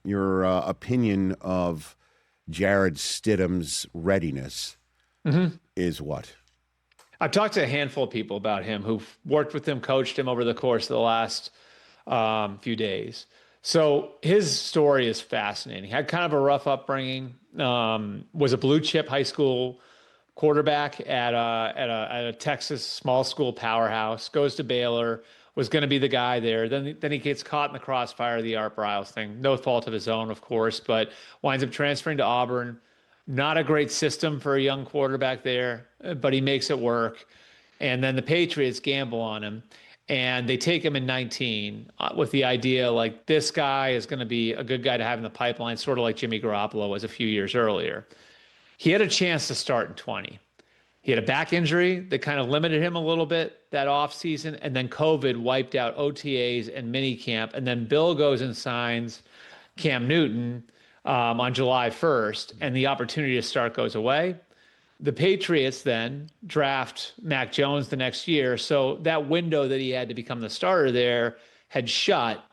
opinion of Jarrett Stidham's readiness is what? I've talked to a handful of people about him who've worked with him, coached him over the course of the last few days. So his story is fascinating. He had kind of a rough upbringing, was a blue chip high school quarterback at a Texas small school powerhouse, goes to Baylor, was going to be the guy there. Then he gets caught in the crossfire of the Art Briles thing. No fault of his own, of course, but winds up transferring to Auburn. Not a great system for a young quarterback there, but he makes it work. And then the Patriots gamble on him, and they take him in 19 with the idea like this guy is going to be a good guy to have in the pipeline, sort of like Jimmy Garoppolo was a few years earlier. He had a chance to start in 20. He had a back injury that kind of limited him a little bit that offseason, and then COVID wiped out OTAs and minicamp, and then Bill goes and signs Cam Newton on July 1st, and the opportunity to start goes away. The Patriots then draft Mac Jones the next year, so that window that he had to become the starter there had shut,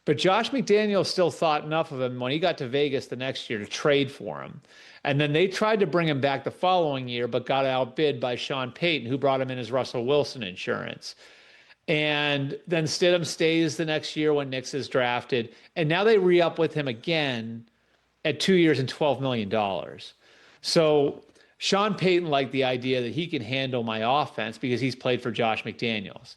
but Josh McDaniels still thought enough of him when he got to Vegas the next year to trade for him. And then they tried to bring him back the following year, but got outbid by Sean Payton, who brought him in as Russell Wilson insurance. And then Stidham stays the next year when Nix is drafted. And now they re-up with him again at 2 years and $12 million. So Sean Payton liked the idea that he can handle my offense because he's played for Josh McDaniels.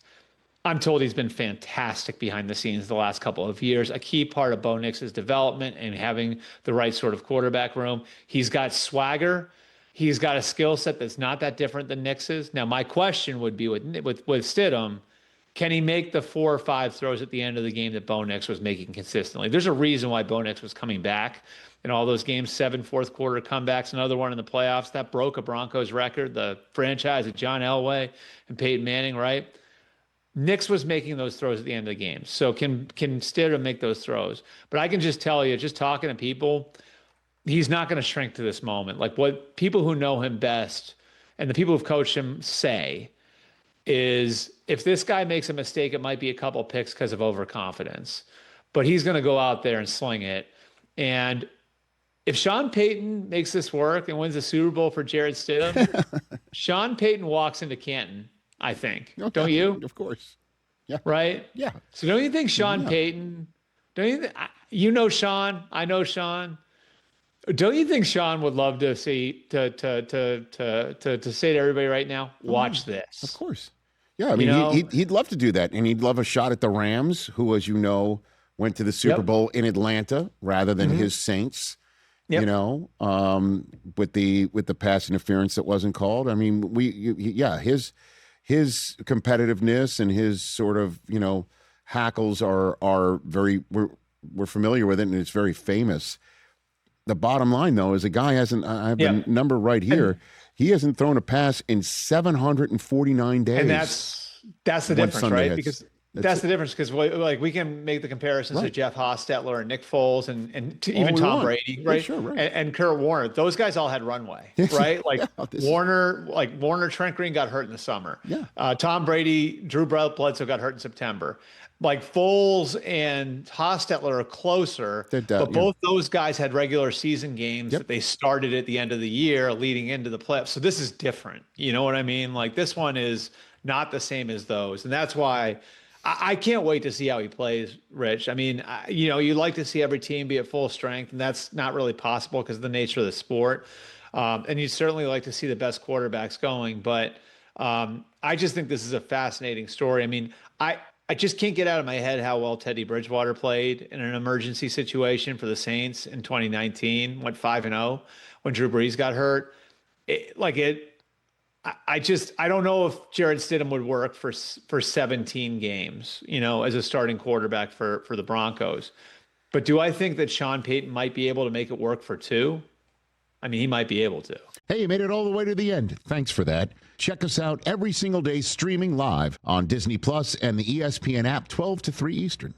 I'm told he's been fantastic behind the scenes the last couple of years, a key part of Bo Nix's development and having the right sort of quarterback room. He's got swagger. He's got a skill set that's not that different than Nix's. Now, my question would be with Stidham, can he make the 4 or 5 throws at the end of the game that Bo Nix was making consistently? There's a reason why Bo Nix was coming back in all those games, 7 fourth quarter comebacks, another one in the playoffs. That broke a Broncos record, the franchise of John Elway and Peyton Manning, right? Nix was making those throws at the end of the game. So can Stidham make those throws? But I can just tell you, just talking to people, he's not going to shrink to this moment. Like what people who know him best and the people who've coached him say is if this guy makes a mistake, it might be a couple picks because of overconfidence. But he's going to go out there and sling it. And if Sean Payton makes this work and wins the Super Bowl for Jarrett Stidham, Sean Payton walks into Canton, I think. Okay. Don't you? Of course. Yeah. Right? Yeah. So don't you think Sean Payton, you know Sean, I know Sean. Don't you think Sean would love to see to say to everybody right now, watch this? Of course. Yeah, I mean he'd love to do that, and he'd love a shot at the Rams, who, as you know, went to the Super Bowl in Atlanta rather than his Saints. Yep. You know, with the pass interference that wasn't called. I mean, his competitiveness and his sort of, hackles are very, we're familiar with it, and it's very famous. The bottom line, though, is the guy hasn't, I have the number right here, he hasn't thrown a pass in 749 days. And that's the difference, right? Because that's the difference, because we can make the comparisons to Jeff Hostetler and Nick Foles and even Tom Brady, right? Yeah, sure, right. And Kurt Warner. Those guys all had runway, right? Like Warner, Trent Green got hurt in the summer. Yeah. Tom Brady, Drew Bledsoe got hurt in September. Like Foles and Hostetler are closer, but both those guys had regular season games that they started at the end of the year leading into the playoffs. So this is different. You know what I mean? Like this one is not the same as those. And that's why I can't wait to see how he plays, Rich. I mean, you'd like to see every team be at full strength, and that's not really possible because of the nature of the sport. And you'd certainly like to see the best quarterbacks going. But I just think this is a fascinating story. I mean, I just can't get out of my head how well Teddy Bridgewater played in an emergency situation for the Saints in 2019, went 5-0 when Drew Brees got hurt. I don't know if Jarrett Stidham would work for 17 games, as a starting quarterback for the Broncos. But do I think that Sean Payton might be able to make it work for 2? I mean, he might be able to. Hey, you made it all the way to the end. Thanks for that. Check us out every single day streaming live on Disney Plus and the ESPN app 12 to 3 Eastern.